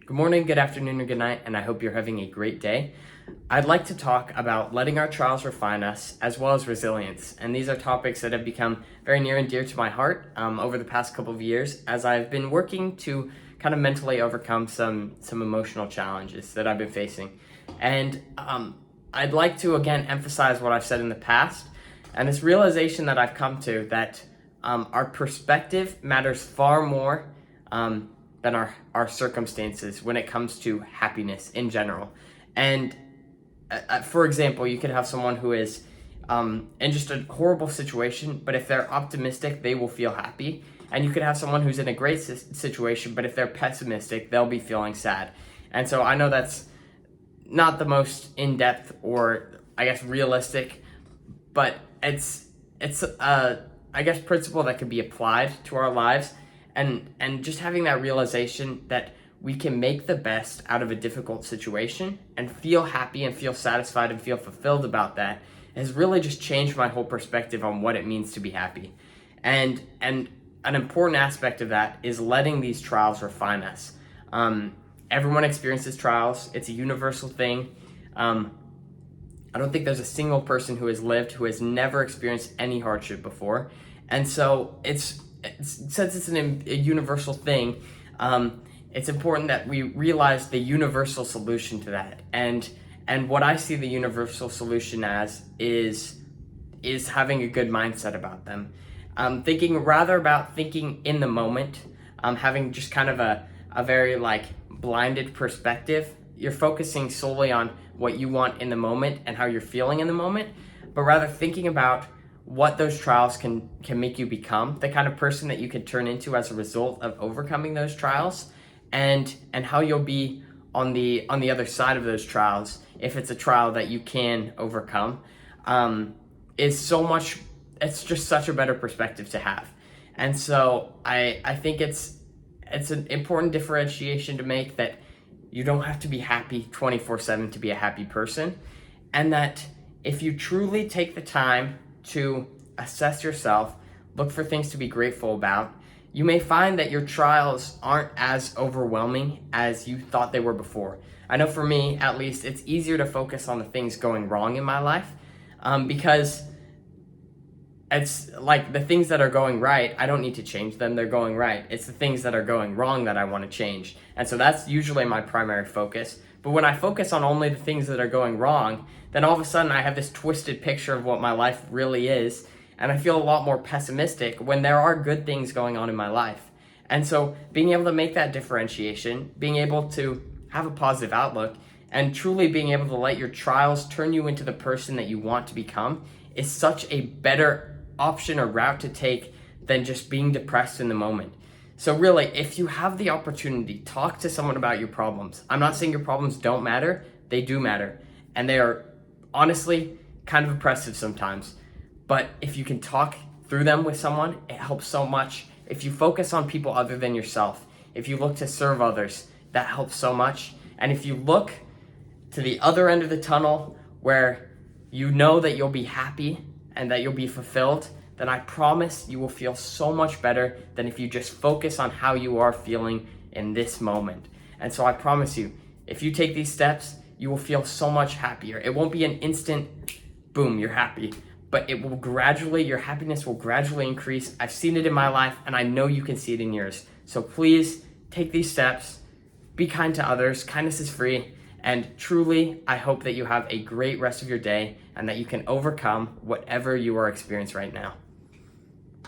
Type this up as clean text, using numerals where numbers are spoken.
Good morning, good afternoon, or good night, and I hope you're having a great day. I'd like to talk about letting our trials refine us, as well as resilience. And these are topics that have become very near and dear to my heart over the past couple of years, as I've been working to kind of mentally overcome some emotional challenges that I've been facing. And I'd like to, again, emphasize what I've said in the past, and this realization that I've come to that our perspective matters far more than our circumstances when it comes to happiness in general. And for example, you could have someone who is in just a horrible situation, but if they're optimistic, they will feel happy. And you could have someone who's in a great situation, but if they're pessimistic, they'll be feeling sad. And so I know that's not the most in-depth or, I guess, realistic, but it's I guess, principle that could be applied to our lives. And just having that realization that we can make the best out of a difficult situation and feel happy and feel satisfied and feel fulfilled about that has really just changed my whole perspective on what it means to be happy. And an important aspect of that is letting these trials refine us. Everyone experiences trials. It's a universal thing. I don't think there's a single person who has lived who has never experienced any hardship before. And so since it's a universal thing, it's important that we realize the universal solution to that. And what I see the universal solution as is having a good mindset about them. Thinking in the moment, having just kind of a very blinded perspective. You're focusing solely on what you want in the moment and how you're feeling in the moment, but rather thinking about what those trials can make you become, the kind of person that you can turn into as a result of overcoming those trials, and how you'll be on the other side of those trials if it's a trial that you can overcome, it's just such a better perspective to have. And so I think it's an important differentiation to make, that you don't have to be happy 24/7 to be a happy person, and that if you truly take the time to assess yourself, look for things to be grateful about, you may find that your trials aren't as overwhelming as you thought they were before. I know for me, at least, it's easier to focus on the things going wrong in my life, because it's like the things that are going right, I don't need to change them, they're going right. It's the things that are going wrong that I want to change. And so that's usually my primary focus. But when I focus on only the things that are going wrong, then all of a sudden I have this twisted picture of what my life really is, and I feel a lot more pessimistic when there are good things going on in my life. And so being able to make that differentiation, being able to have a positive outlook, and truly being able to let your trials turn you into the person that you want to become is such a better option or route to take than just being depressed in the moment. So really, if you have the opportunity, talk to someone about your problems. I'm not saying your problems don't matter, they do matter. And they are honestly kind of oppressive sometimes. But if you can talk through them with someone, it helps so much. If you focus on people other than yourself, if you look to serve others, that helps so much. And if you look to the other end of the tunnel where you know that you'll be happy and that you'll be fulfilled, then I promise you will feel so much better than if you just focus on how you are feeling in this moment. And so I promise you, if you take these steps, you will feel so much happier. It won't be an instant, boom, you're happy, but your happiness will gradually increase. I've seen it in my life, and I know you can see it in yours. So please take these steps, be kind to others, kindness is free, and truly, I hope that you have a great rest of your day and that you can overcome whatever you are experiencing right now.